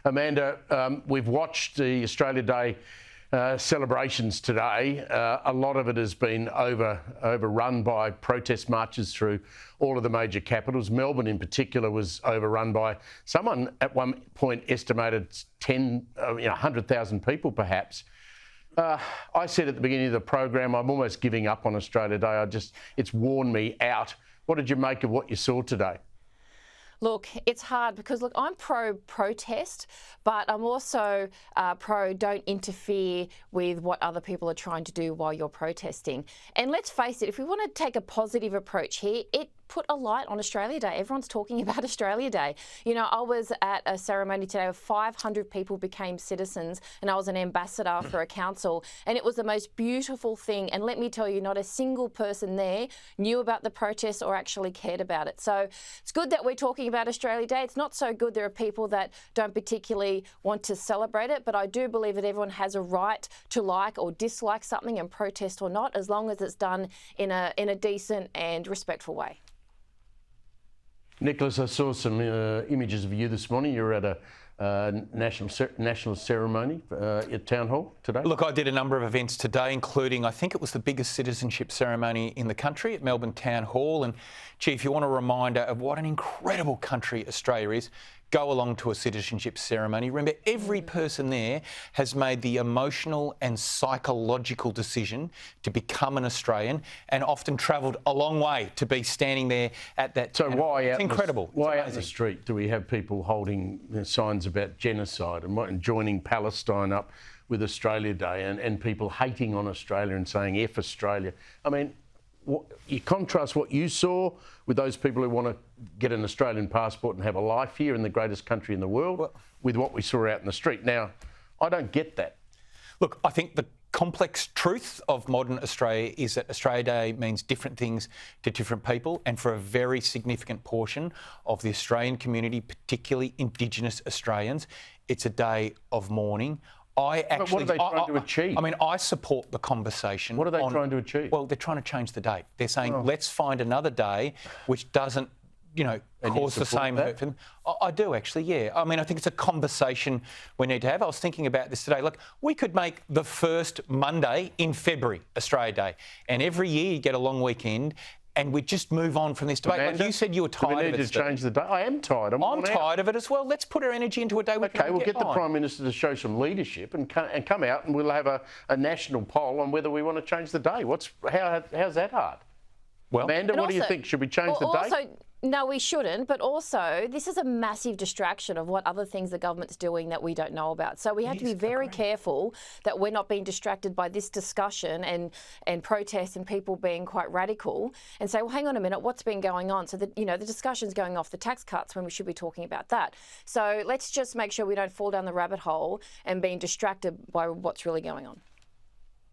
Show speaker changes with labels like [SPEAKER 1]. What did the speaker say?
[SPEAKER 1] Amanda, we've watched the Australia Day celebrations today. A lot of it has been overrun by protest marches through all of the major capitals. Melbourne in particular was overrun by, someone at one point estimated 100,000 people perhaps. I said at the beginning of the program, I'm almost giving up on Australia Day. It's worn me out. What did you make of what you saw today?
[SPEAKER 2] Look, it's hard because, look, I'm pro-protest, but I'm also pro don't interfere with what other people are trying to do while you're protesting. And let's face it, if we want to take a positive approach here, it put a light on Australia Day. Everyone's talking about Australia Day. You know, I was at a ceremony today where 500 people became citizens and I was an ambassador for a council, and it was the most beautiful thing. And let me tell you, not a single person there knew about the protest or actually cared about it. So it's good that we're talking about Australia Day. It's not so good there are people that don't particularly want to celebrate it, but I do believe that everyone has a right to like or dislike something and protest or not, as long as it's done in a decent and respectful way.
[SPEAKER 1] Nicholas, I saw some images of you this morning. You were at a national ceremony at Town Hall today.
[SPEAKER 3] Look, I did a number of events today, including, I think it was the biggest citizenship ceremony in the country at Melbourne Town Hall. And, Chief, you want a reminder of what an incredible country Australia is, go along to a citizenship ceremony. Remember, every person there has made the emotional and psychological decision to become an Australian and often travelled a long way to be standing there at that.
[SPEAKER 1] So why
[SPEAKER 3] it's incredible.
[SPEAKER 1] Why out in the street do we have people holding signs about genocide and joining Palestine up with Australia Day and people hating on Australia and saying F Australia? I mean, you contrast what you saw with those people who want to get an Australian passport and have a life here in the greatest country in the world with what we saw out in the street. Now, I don't get that.
[SPEAKER 3] Look, I think the complex truth of modern Australia is that Australia Day means different things to different people, and for a very significant portion of the Australian community, particularly Indigenous Australians, it's a day of mourning.
[SPEAKER 1] But what are they trying to achieve?
[SPEAKER 3] I mean, I support the conversation.
[SPEAKER 1] What are they trying to achieve?
[SPEAKER 3] Well, they're trying to change the date. They're saying, let's find another day which doesn't, cause the same hurt for them. I do, actually, yeah. I mean, I think it's a conversation we need to have. I was thinking about this today. Look, we could make the first Monday in February Australia Day, and every year you get a long weekend, and we just move on from this debate.
[SPEAKER 1] Amanda,
[SPEAKER 3] like you said, you were tired of it.
[SPEAKER 1] We need to change the day. I am tired. I'm
[SPEAKER 3] tired of it as well. Let's put our energy into a day we can
[SPEAKER 1] we'll get the Prime Minister to show some leadership and come out, and we'll have a national poll on whether we want to change the day. How's that hard? Well, Amanda, what do you think? Should we change the day?
[SPEAKER 2] No, we shouldn't. But also, this is a massive distraction of what other things the government's doing that we don't know about. So we have to be very careful that we're not being distracted by this discussion and protests and people being quite radical and say, well, hang on a minute, what's been going on? So that, the discussion's going off the tax cuts when we should be talking about that. So let's just make sure we don't fall down the rabbit hole and being distracted by what's really going on.